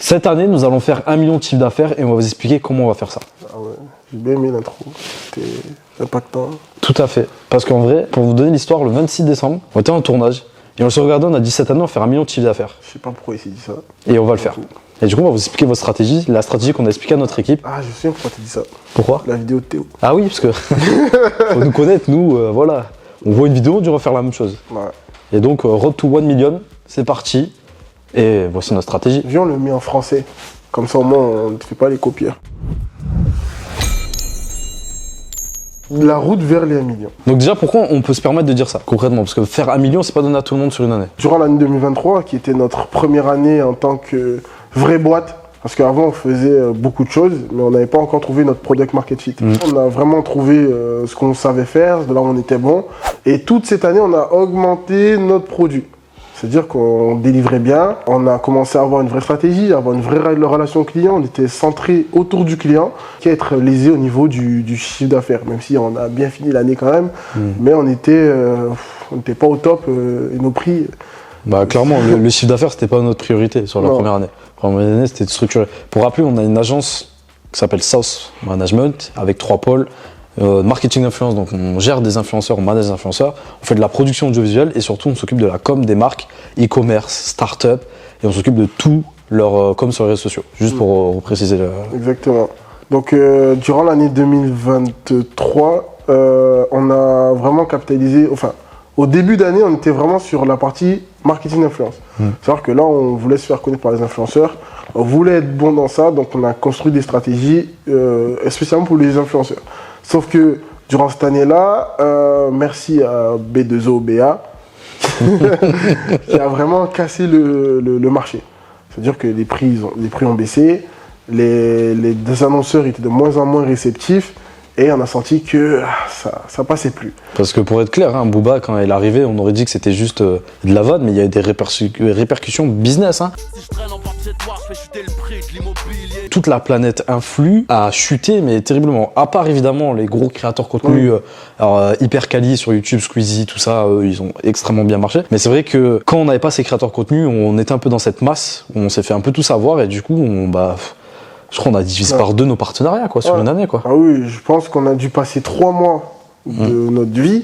Cette année, nous allons faire 1 million de chiffre d'affaires et on va vous expliquer comment on va faire ça. Ah ouais, j'ai bien aimé l'intro, c'était impactant. Tout à fait. Parce qu'en vrai, pour vous donner l'histoire, le 26 décembre, on était en tournage et on se regardait, on a dit cette année, on va faire 1 million de chiffre d'affaires. Je sais pas pourquoi il s'est dit ça. Et on va le faire. Et du coup, on va vous expliquer votre stratégie, la stratégie qu'on a expliquée à notre équipe. Ah, je sais pourquoi tu dis ça. Pourquoi? La vidéo de Théo. Ah oui, parce que faut nous connaître, nous, voilà. On voit une vidéo, on dit on va faire la même chose. Ouais. Et donc, Road to 1 million, c'est parti. Et voici notre stratégie. Viens, on le met en français. Comme ça, au moins, on ne fait pas les copier. La route vers les 1 million. Donc déjà, pourquoi on peut se permettre de dire ça, concrètement? Parce que faire 1 million, c'est pas donné à tout le monde sur une année. Durant l'année 2023, qui était notre première année en tant que vraie boîte, parce qu'avant on faisait beaucoup de choses, mais on n'avait pas encore trouvé notre product market fit. On a vraiment trouvé ce qu'on savait faire, de là où on était bon. Et toute cette année, on a augmenté notre produit. C'est-à-dire qu'on délivrait bien, on a commencé à avoir une vraie stratégie, à avoir une vraie relation client, on était centré autour du client, qui à être lésé au niveau du chiffre d'affaires, même si on a bien fini l'année quand même, mais on n'était pas au top et nos prix... Bah clairement, le chiffre d'affaires, c'était pas notre priorité sur la première année. La première année, c'était structuré. Pour rappeler, on a une agence qui s'appelle South Management, avec 3 pôles. Marketing d'influence, donc on gère des influenceurs, on manage des influenceurs, on fait de la production audiovisuelle et surtout on s'occupe de la com des marques, e-commerce, start-up, et on s'occupe de tout leur com sur les réseaux sociaux, juste pour préciser le... Exactement. Donc durant l'année 2023, on a vraiment capitalisé, enfin au début d'année on était vraiment sur la partie marketing d'influence. C'est-à-dire que là on voulait se faire connaître par les influenceurs, on voulait être bon dans ça, donc on a construit des stratégies spécialement pour les influenceurs. Sauf que durant cette année-là, merci à B2OBA, qui a vraiment cassé le marché. C'est-à-dire que les prix ont baissé, les annonceurs étaient de moins en moins réceptifs, et on a senti que ça passait plus. Parce que pour être clair, hein, Booba, quand il est arrivé, on aurait dit que c'était juste de la vanne, mais il y a eu des répercussions business. Hein. Toute la planète influe a chuté, mais terriblement. À part évidemment les gros créateurs contenu, hyper quali sur YouTube, Squeezie, tout ça, ils ont extrêmement bien marché. Mais c'est vrai que quand on n'avait pas ces créateurs contenu, on était un peu dans cette masse, où on s'est fait un peu tout savoir, et du coup, je crois qu'on a divisé par 2 nos partenariats quoi, sur une année. Quoi. Ah oui, je pense qu'on a dû passer 3 mois de notre vie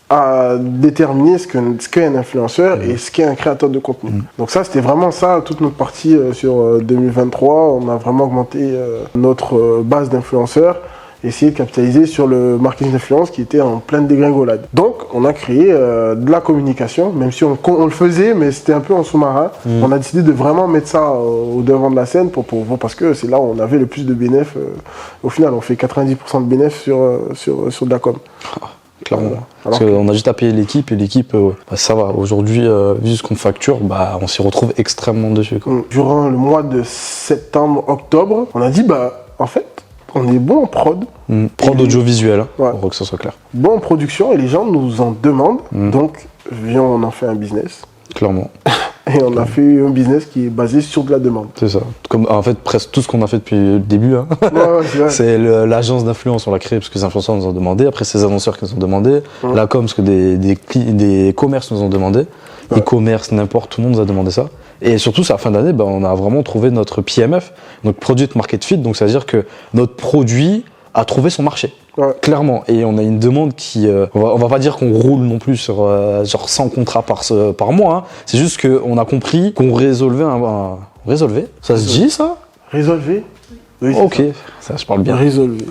à déterminer ce qu'est un influenceur et ce qu'est un créateur de contenu. Donc ça, c'était vraiment ça, toute notre partie sur 2023. On a vraiment augmenté notre base d'influenceurs, essayer de capitaliser sur le marketing d'influence qui était en pleine dégringolade. Donc, on a créé de la communication, même si on le faisait, mais c'était un peu en sous-marin. On a décidé de vraiment mettre ça au devant de la scène parce que c'est là où on avait le plus de bénéfices. Au final, on fait 90% de bénéfices sur de la com. Clairement. Parce qu'on a juste à payer l'équipe et l'équipe, ça va. Aujourd'hui, vu ce qu'on facture, on s'y retrouve extrêmement dessus. Quoi. Durant le mois de septembre-octobre, on a dit, en fait, on est bon en prod. Prod audiovisuel, pour que ça soit clair. Bon en production et les gens nous en demandent. Donc, viens, on en fait un business. Clairement. Et on a fait un business qui est basé sur de la demande. C'est ça. Comme, en fait, presque tout ce qu'on a fait depuis le début. Hein. C'est l'agence d'influence, on l'a créée parce que les influenceurs nous ont demandé. Après, c'est les annonceurs qui nous ont demandé. La com, parce que des commerces nous ont demandé. E-commerce, n'importe, tout le monde nous a demandé ça. Et surtout, à la fin d'année, on a vraiment trouvé notre PMF, notre Product Market Fit. Donc, ça veut dire que notre produit a trouvé son marché. Clairement. Et on a une demande qui... on va pas dire qu'on roule non plus sur genre 100 contrats par mois. Hein. C'est juste qu'on a compris qu'on résolvait Résolvait? Ça se dit, ça? Résolver? Oui, ok, ça je parle bien. Résolver.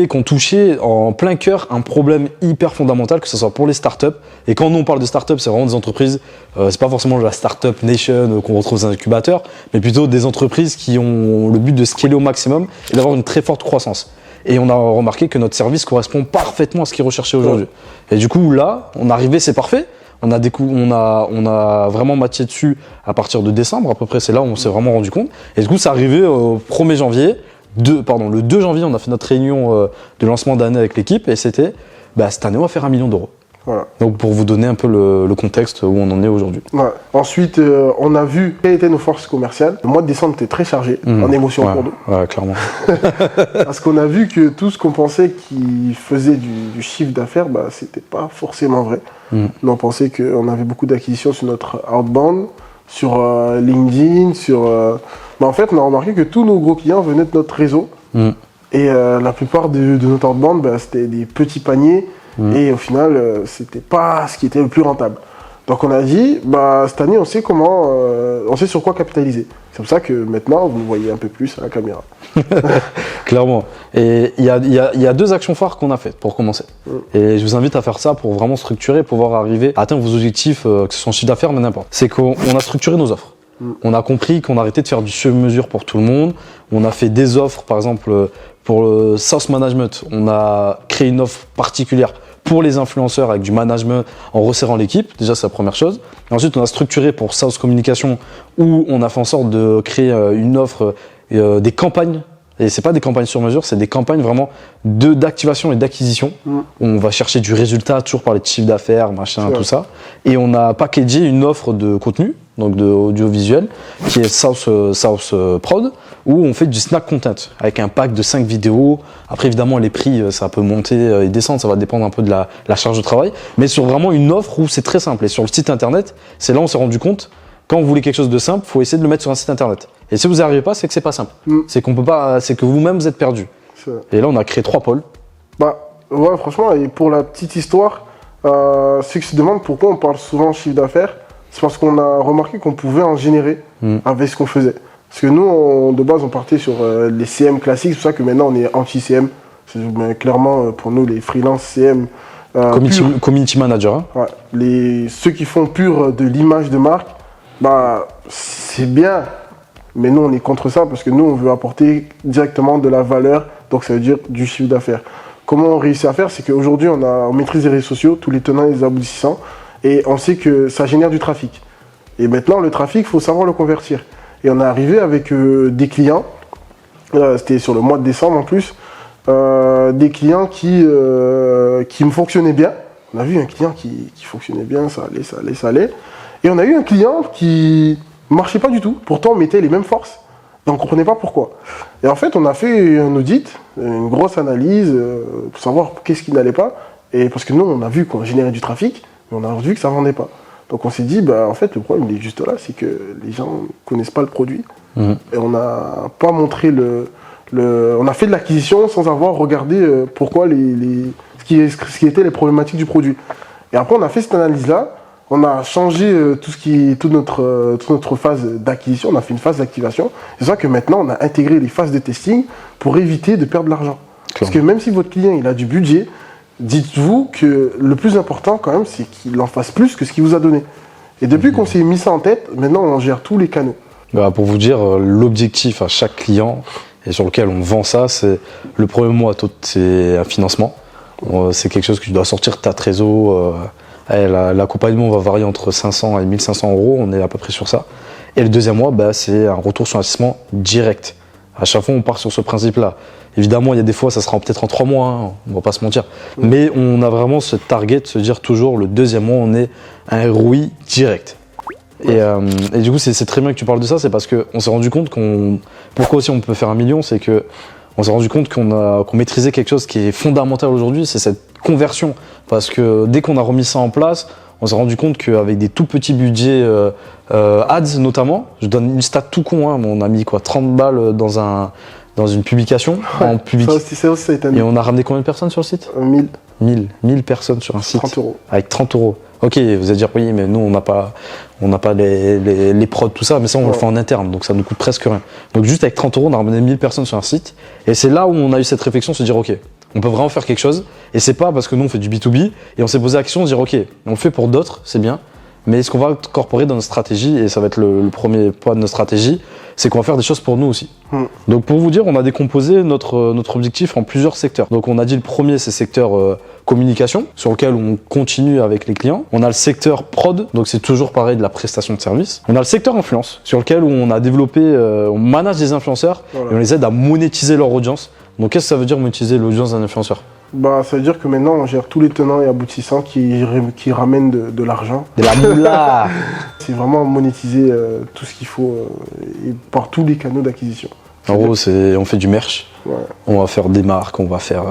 qu'on touchait en plein cœur un problème hyper fondamental, que ce soit pour les startups. Et quand nous on parle de startups, c'est vraiment des entreprises, c'est pas forcément la startup nation qu'on retrouve dans les incubateurs, mais plutôt des entreprises qui ont le but de scaler au maximum et d'avoir une très forte croissance. Et on a remarqué que notre service correspond parfaitement à ce qui est recherché aujourd'hui. Et du coup là, on est arrivé, c'est parfait. On a vraiment matché dessus à partir de décembre, à peu près, c'est là où on s'est vraiment rendu compte. Et du coup, c'est arrivé au 1er janvier, le 2 janvier, on a fait notre réunion de lancement d'année avec l'équipe et c'était, cette année, on va faire 1 million d'euros. Voilà. Donc, pour vous donner un peu le contexte où on en est aujourd'hui. Ouais. Ensuite, on a vu quelles étaient nos forces commerciales. Le mois de décembre était très chargé en émotions pour nous. Ouais, clairement. Parce qu'on a vu que tout ce qu'on pensait qui faisait du chiffre d'affaires, c'était pas forcément vrai. Nous, on pensait qu'on avait beaucoup d'acquisitions sur notre outbound, sur LinkedIn, en fait, on a remarqué que tous nos gros clients venaient de notre réseau. Et la plupart de notre outbound, bah, c'était des petits paniers. Et au final, c'était pas ce qui était le plus rentable. Donc on a dit, bah, cette année, on sait sur quoi capitaliser. C'est pour ça que maintenant, vous me voyez un peu plus à la caméra. Clairement. Et il y a deux actions phares qu'on a faites pour commencer. Et je vous invite à faire ça pour vraiment structurer, pouvoir arriver à atteindre vos objectifs, que ce soit en chiffre d'affaires, mais n'importe. C'est qu'on a structuré nos offres. On a compris qu'on arrêtait de faire du sur-mesure pour tout le monde. On a fait des offres, par exemple, pour le Sales Management. On a créé une offre particulière pour les influenceurs avec du management en resserrant l'équipe. Déjà, c'est la première chose. Et ensuite, on a structuré pour Sales Communication où on a fait en sorte de créer une offre, des campagnes. Et c'est pas des campagnes sur mesure, c'est des campagnes vraiment d'activation et d'acquisition. On va chercher du résultat, toujours par les chiffres d'affaires, machin, tout ça. Et on a packagé une offre de contenu, donc de audiovisuel, qui est South Prod, où on fait du snack content, avec un pack de 5 vidéos. Après, évidemment, les prix, ça peut monter et descendre, ça va dépendre un peu de la charge de travail. Mais sur vraiment une offre où c'est très simple. Et sur le site internet, c'est là où on s'est rendu compte, quand vous voulez quelque chose de simple, il faut essayer de le mettre sur un site internet. Et si vous n'y arrivez pas, c'est que c'est pas simple. C'est qu'on peut pas, c'est que vous-même vous êtes perdu. Et là, on a créé 3 pôles. Bah, ouais, franchement, et pour la petite histoire, ceux qui se demandent pourquoi on parle souvent chiffre d'affaires, c'est parce qu'on a remarqué qu'on pouvait en générer avec ce qu'on faisait. Parce que nous, de base, on partait sur les CM classiques, c'est pour ça que maintenant on est anti-CM. Clairement, pour nous, les freelance CM. Community manager. Hein. Ouais, ceux qui font pur de l'image de marque, bah, c'est bien. Mais nous, on est contre ça parce que nous, on veut apporter directement de la valeur, donc ça veut dire du chiffre d'affaires. Comment on réussit à faire? C'est qu'aujourd'hui, on maîtrise les réseaux sociaux, tous les tenants et les aboutissants, et on sait que ça génère du trafic. Et maintenant, le trafic, il faut savoir le convertir. Et on est arrivé avec des clients, c'était sur le mois de décembre en plus, des clients qui me fonctionnaient bien. On a vu un client qui fonctionnait bien, ça allait. Et on a eu un client qui marchait pas du tout. Pourtant, on mettait les mêmes forces. Et on ne comprenait pas pourquoi. Et en fait, on a fait un audit, une grosse analyse, pour savoir qu'est-ce qui n'allait pas. Et parce que nous, on a vu qu'on générait du trafic, mais on a vu que ça ne vendait pas. Donc on s'est dit, bah, en fait, le problème, il est juste là, c'est que les gens ne connaissent pas le produit. Et on n'a pas montré on a fait de l'acquisition sans avoir regardé pourquoi ce qui était les problématiques du produit. Et après, on a fait cette analyse-là. On a changé toute notre phase d'acquisition, on a fait une phase d'activation. C'est ça que maintenant, on a intégré les phases de testing pour éviter de perdre de l'argent. Parce que même si votre client il a du budget, dites-vous que le plus important quand même, c'est qu'il en fasse plus que ce qu'il vous a donné. Et depuis qu'on s'est mis ça en tête, maintenant on gère tous les canaux. Bah, pour vous dire, l'objectif à chaque client et sur lequel on vend ça, c'est le premier mois, c'est un financement. C'est quelque chose que tu dois sortir de ta trésor. L'accompagnement va varier entre 500 et 1500 euros, on est à peu près sur ça. Et le deuxième mois, bah, c'est un retour sur investissement direct. À chaque fois, on part sur ce principe-là. Évidemment, il y a des fois, ça sera peut-être en 3 mois, hein, on va pas se mentir. Mais on a vraiment ce target de se dire toujours, le deuxième mois, on est à un ROI direct. Et du coup, c'est très bien que tu parles de ça, c'est parce qu'on s'est rendu compte pourquoi aussi on peut faire 1 million, c'est que on s'est rendu compte qu'on maîtrisait quelque chose qui est fondamental aujourd'hui, c'est cette conversion. Parce que dès qu'on a remis ça en place, on s'est rendu compte qu'avec des tout petits budgets ads notamment, je donne une stat tout con, hein, mais on a mis 30 balles dans une publication. En public. Ça aussi, ça a été Et on a ramené combien de personnes sur le site? 1000 personnes sur un site. 30 euros. Avec 30 euros. Ok, vous allez dire, oui, mais nous, on n'a pas les prods, tout ça, mais ça, on le fait en interne, donc ça nous coûte presque rien. Donc juste avec 30 euros, on a ramené 1000 personnes sur un site. Et c'est là où on a eu cette réflexion, se dire, ok, on peut vraiment faire quelque chose. Et c'est pas parce que nous, on fait du B2B, et on s'est posé la question de dire, ok, on le fait pour d'autres, c'est bien, mais est-ce qu'on va incorporer dans notre stratégie, et ça va être le premier point de notre stratégie, c'est qu'on va faire des choses pour nous aussi. Donc pour vous dire, on a décomposé notre objectif en plusieurs secteurs. Donc on a dit le premier, c'est secteur communication, sur lequel on continue avec les clients. On a le secteur prod, donc c'est toujours pareil de la prestation de service. On a le secteur influence, sur lequel on a développé, on manage des influenceurs, et on les aide à monétiser leur audience. Donc qu'est-ce que ça veut dire monétiser l'audience d'un influenceur? Bah, ça veut dire que maintenant on gère tous les tenants et aboutissants qui ramènent de l'argent. De la moula. C'est vraiment monétiser tout ce qu'il faut et par tous les canaux d'acquisition. En gros, on fait du merch. Ouais. On va faire des marques, on va faire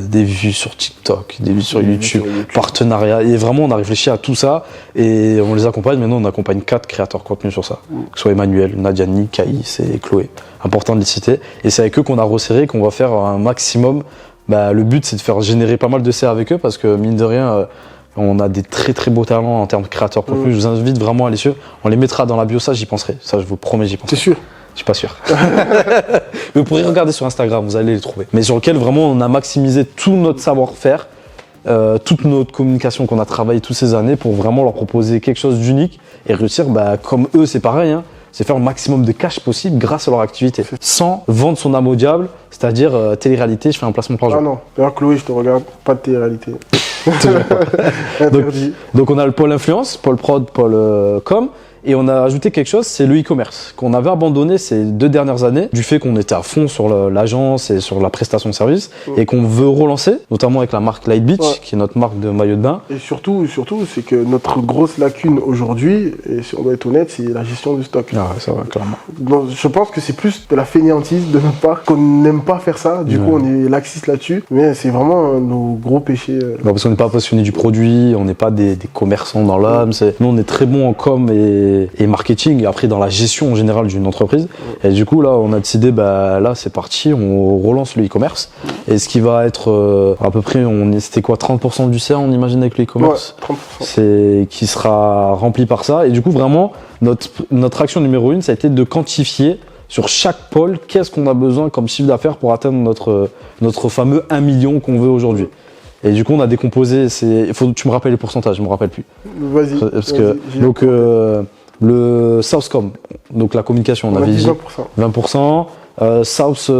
des vues sur TikTok, des vues sur YouTube, partenariat. Et vraiment, on a réfléchi à tout ça et on les accompagne. Maintenant, on accompagne 4 créateurs de contenu sur ça. Que ce soit Emmanuel, Nadiani, Caïs et Chloé. Important de les citer. Et c'est avec eux qu'on a resserré, qu'on va faire un maximum. Le but, c'est de faire générer pas mal de CA avec eux parce que, mine de rien, on a des très très beaux talents en termes de créateurs de contenu. Je vous invite vraiment à aller sur. On les mettra dans la bio, ça, j'y penserai. Ça, je vous promets, j'y penserai. C'est sûr. Je suis pas sûr. Mais vous pourrez regarder sur Instagram, vous allez les trouver. Mais sur lequel vraiment on a maximisé tout notre savoir-faire, toute notre communication qu'on a travaillé toutes ces années pour vraiment leur proposer quelque chose d'unique et réussir, comme eux c'est pareil, hein, c'est faire le maximum de cash possible grâce à leur activité. Sans vendre son âme au diable, c'est-à-dire télé-réalité, je fais un placement par jour. Ah non, d'ailleurs Chloé, je te regarde, pas de télé-réalité. donc on a le pôle influence, pôle prod, pôle com. Et on a ajouté quelque chose, c'est le e-commerce, qu'on avait abandonné ces 2 dernières années, du fait qu'on était à fond sur l'agence et sur la prestation de service, et qu'on veut relancer, notamment avec la marque Light Beach, qui est notre marque de maillot de bain. Et surtout, c'est que notre grosse lacune aujourd'hui, et si on doit être honnête, c'est la gestion du stock. Ah ouais, ça va, clairement. Donc, je pense que c'est plus de la fainéantise de notre part, qu'on n'aime pas faire ça, du coup on est laxiste là-dessus, mais c'est vraiment nos gros péchés. Parce qu'on n'est pas passionné du produit, on n'est pas des commerçants dans l'âme, nous on est très bons en com et marketing, et après dans la gestion en général d'une entreprise. Et du coup là on a décidé, là c'est parti, on relance le e-commerce. Et ce qui va être à peu près, c'était quoi, 30% du CA on imagine avec le e-commerce, ouais, 30%. C'est qui sera rempli par ça. Et du coup vraiment notre action numéro 1 ça a été de quantifier sur chaque pôle qu'est-ce qu'on a besoin comme chiffre d'affaires pour atteindre notre fameux 1 million qu'on veut aujourd'hui. Et du coup, on a décomposé. Tu me rappelles les pourcentages, je me rappelle plus. Vas-y. Donc, le Southcom, donc la communication, on avait dit 20%. South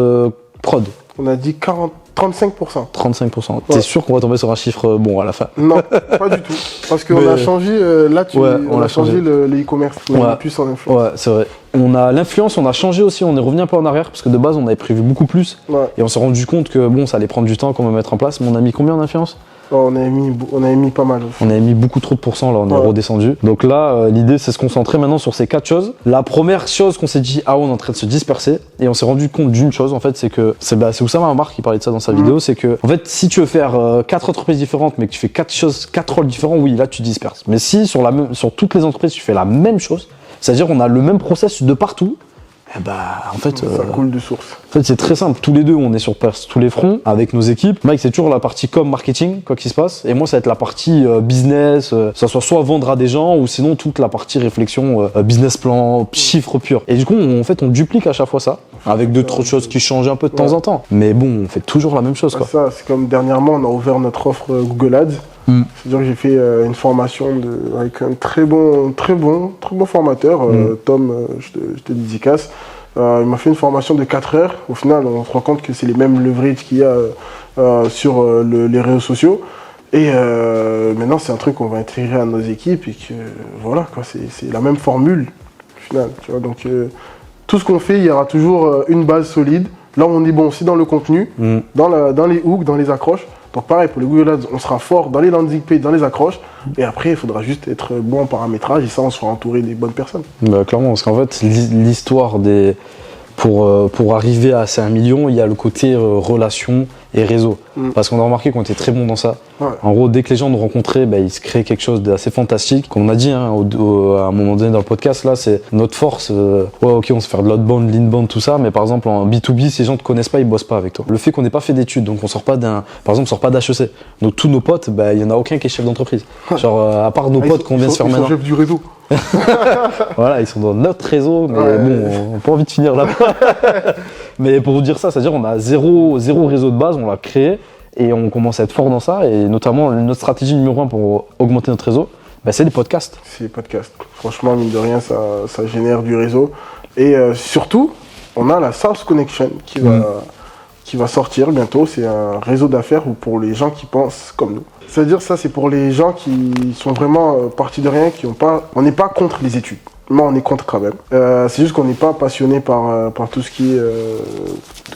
Prod. On a dit 35%. 35%. Ouais. T'es sûr qu'on va tomber sur un chiffre bon à la fin? Non, pas du tout. Parce qu'on a changé, on a changé le e-commerce. On est plus en influence. Ouais, c'est vrai. On a l'influence, on a changé aussi, on est revenu un peu en arrière parce que de base on avait prévu beaucoup plus. Ouais. Et on s'est rendu compte que ça allait prendre du temps qu'on va mettre en place. Mais on a mis combien en influence? On avait mis pas mal aussi. On avait mis beaucoup trop de pourcents, là on est redescendu. Donc là, l'idée c'est de se concentrer maintenant sur ces 4 choses. La première chose qu'on s'est dit, on est en train de se disperser. Et on s'est rendu compte d'une chose en fait, c'est que, c'est Oussama Ammar qui parlait de ça dans sa vidéo, c'est que en fait si tu veux faire 4 entreprises différentes mais que tu fais 4 rôles différents, oui là tu te disperses. Mais si sur toutes les entreprises tu fais la même chose, c'est-à-dire on a le même process de partout, en fait, ça coule de source. En fait, c'est très simple. Tous les deux, on est sur tous les fronts avec nos équipes. Mike, c'est toujours la partie com marketing, quoi qu'il se passe. Et moi, ça va être la partie business. Ça soit vendre à des gens ou sinon toute la partie réflexion, business plan, chiffres purs. Et du coup, on duplique à chaque fois ça avec d'autres choses qui changent un peu de temps en temps. Mais bon, on fait toujours la même chose, quoi. Ça, c'est comme dernièrement, on a ouvert notre offre Google Ads. C'est-à-dire que j'ai fait une formation avec un très bon formateur, Tom, je te dédicace. Il m'a fait une formation de 4 heures. Au final, on se rend compte que c'est les mêmes leverages qu'il y a sur les réseaux sociaux. Et maintenant, c'est un truc qu'on va intégrer à nos équipes et que voilà, quoi, c'est la même formule au final. Tu vois, donc, tout ce qu'on fait, il y aura toujours une base solide. Là, on est bon aussi dans le contenu, dans les hooks, dans les accroches. Donc pareil, pour les Google Ads, on sera fort dans les landing pages, dans les accroches. Et après, il faudra juste être bon en paramétrage. Et ça, on sera entouré des bonnes personnes. Clairement, parce qu'en fait, l'histoire pour arriver à ces 1 million, il y a le côté relation et réseau. Parce qu'on a remarqué qu'on était très bon dans ça. Ouais. En gros, dès que les gens nous rencontraient, il se crée quelque chose d'assez fantastique. Comme on a dit à un moment donné dans le podcast, là, c'est notre force. Ok, on sait faire de l'outbound, l'inbound, tout ça, mais par exemple en B2B, si les gens ne te connaissent pas, ils bossent pas avec toi. Le fait qu'on n'ait pas fait d'études, donc on sort pas on sort pas d'HEC. Donc tous nos potes, il y en a aucun qui est chef d'entreprise. Genre à part nos potes qu'on vient se faire maintenant. Ils sont chefs du réseau. Voilà, ils sont dans notre réseau, mais on n'a pas envie de finir là-bas. Mais pour vous dire ça, c'est-à-dire on a zéro réseau de base, on l'a créé et on commence à être fort dans ça. Et notamment, notre stratégie numéro 1 pour augmenter notre réseau, c'est les podcasts. C'est les podcasts. Franchement, mine de rien, ça génère du réseau. Et surtout, on a la South Connection qui va sortir bientôt. C'est un réseau d'affaires pour les gens qui pensent comme nous. C'est-à-dire, ça, c'est pour les gens qui sont vraiment partis de rien, on n'est pas contre les études. Mais on est contre quand même. C'est juste qu'on n'est pas passionné par tout ce qui est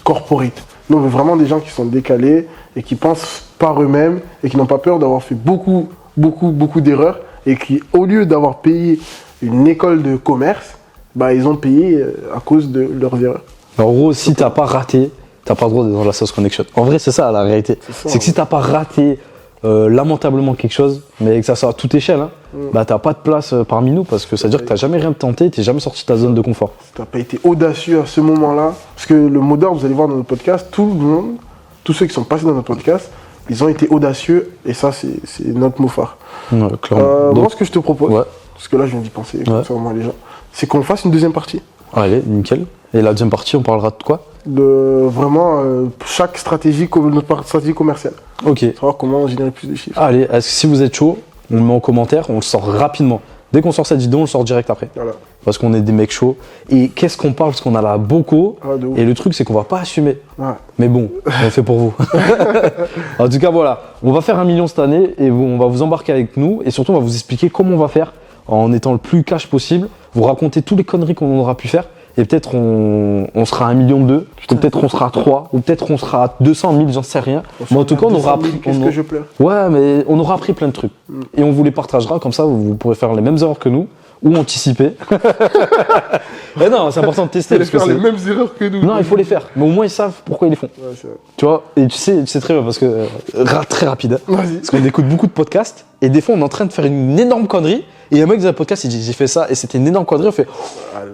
corporate. Nous, on veut vraiment des gens qui sont décalés et qui pensent par eux-mêmes et qui n'ont pas peur d'avoir fait beaucoup d'erreurs et qui, au lieu d'avoir payé une école de commerce, ils ont payé à cause de leurs erreurs. En gros, si t'as pas raté, t'as pas le droit d'être dans la sauce connection. En vrai, c'est ça la réalité. C'est que si t'as pas raté lamentablement quelque chose, mais que ça soit à toute échelle, hein, bah t'as pas de place parmi nous parce que ça veut dire que t'as jamais rien tenté, t'es jamais sorti de ta zone de confort. T'as pas été audacieux à ce moment-là. Parce que le mot d'ordre, vous allez voir dans notre podcast, tout le monde, tous ceux qui sont passés dans notre podcast, ils ont été audacieux et ça, c'est notre mot phare. Ouais, clairement. Moi, ce que je te propose, Ouais. parce que là, je viens d'y penser, comme ça, au moins les gens, c'est qu'on fasse une deuxième partie. Allez, nickel. Et la deuxième partie, on parlera de quoi? De vraiment chaque stratégie, notre stratégie commerciale. Ok. Savoir comment générer plus de chiffres. Allez, est-ce que si vous êtes chaud, on le met en commentaire, on le sort rapidement. Dès qu'on sort cette vidéo, on le sort direct après. Voilà. Parce qu'on est des mecs chauds. Et qu'est-ce qu'on parle? Parce qu'on a la beaucoup. Ah, de ouf. Et le truc, c'est qu'on va pas assumer. Ouais. Mais bon, on fait pour vous. En tout cas, voilà. On va faire 1 million cette année et on va vous embarquer avec nous. Et surtout, on va vous expliquer comment on va faire en étant le plus cash possible. Vous raconter toutes les conneries qu'on aura pu faire. Et peut-être on sera à 1,2 million. Ou peut-être on sera à 3. Ou peut-être on sera à 200 000, j'en sais rien. Mais en tout cas, on aura appris. Qu'est-ce que je pleure? Ouais, mais on aura appris plein de trucs. Et on vous les partagera. Comme ça, vous pourrez faire les mêmes erreurs que nous. Ou anticiper. Mais non, c'est important de tester. Ils Parce que faire les c'est- mêmes erreurs que nous. Non, il faut les faire. Mais au moins, ils savent pourquoi ils les font. Ouais, c'est vrai. Tu vois, et tu sais très bien parce que très rapide. Hein. Vas-y. Parce qu'on écoute beaucoup de podcasts et des fois on est en train de faire une énorme connerie et un mec dans un podcast il dit j'ai fait ça et c'était une énorme connerie, on fait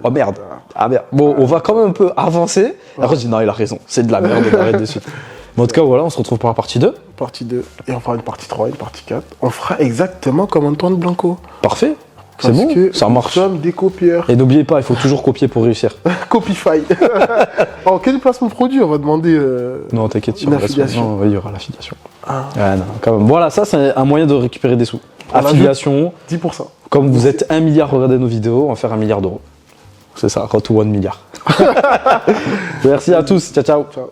oh merde, ah merde. Bon, on va quand même un peu avancer. Et après je dis non, il a raison, c'est de la merde, on arrête de suite. Mais en tout cas, voilà, on se retrouve pour la partie 2. Partie 2. Et on fera une partie 3, une partie 4. On fera exactement comme Antoine Blanco. Parfait, c'est Parce bon, que ça marche. Nous sommes des copieurs. Et n'oubliez pas, il faut toujours copier pour réussir. Copify. En quel placement produit on va demander Non, t'inquiète, Une affiliation. Non, il y aura l'affiliation. Ah. Ah, non, quand même. Voilà, ça c'est un moyen de récupérer des sous. On ajoute Affiliation. 10%. Comme vous êtes 1 milliard à regarder nos vidéos, on va faire 1 milliard d'euros. C'est ça, road to 1 milliard. Merci à tous, ciao ciao. Ciao.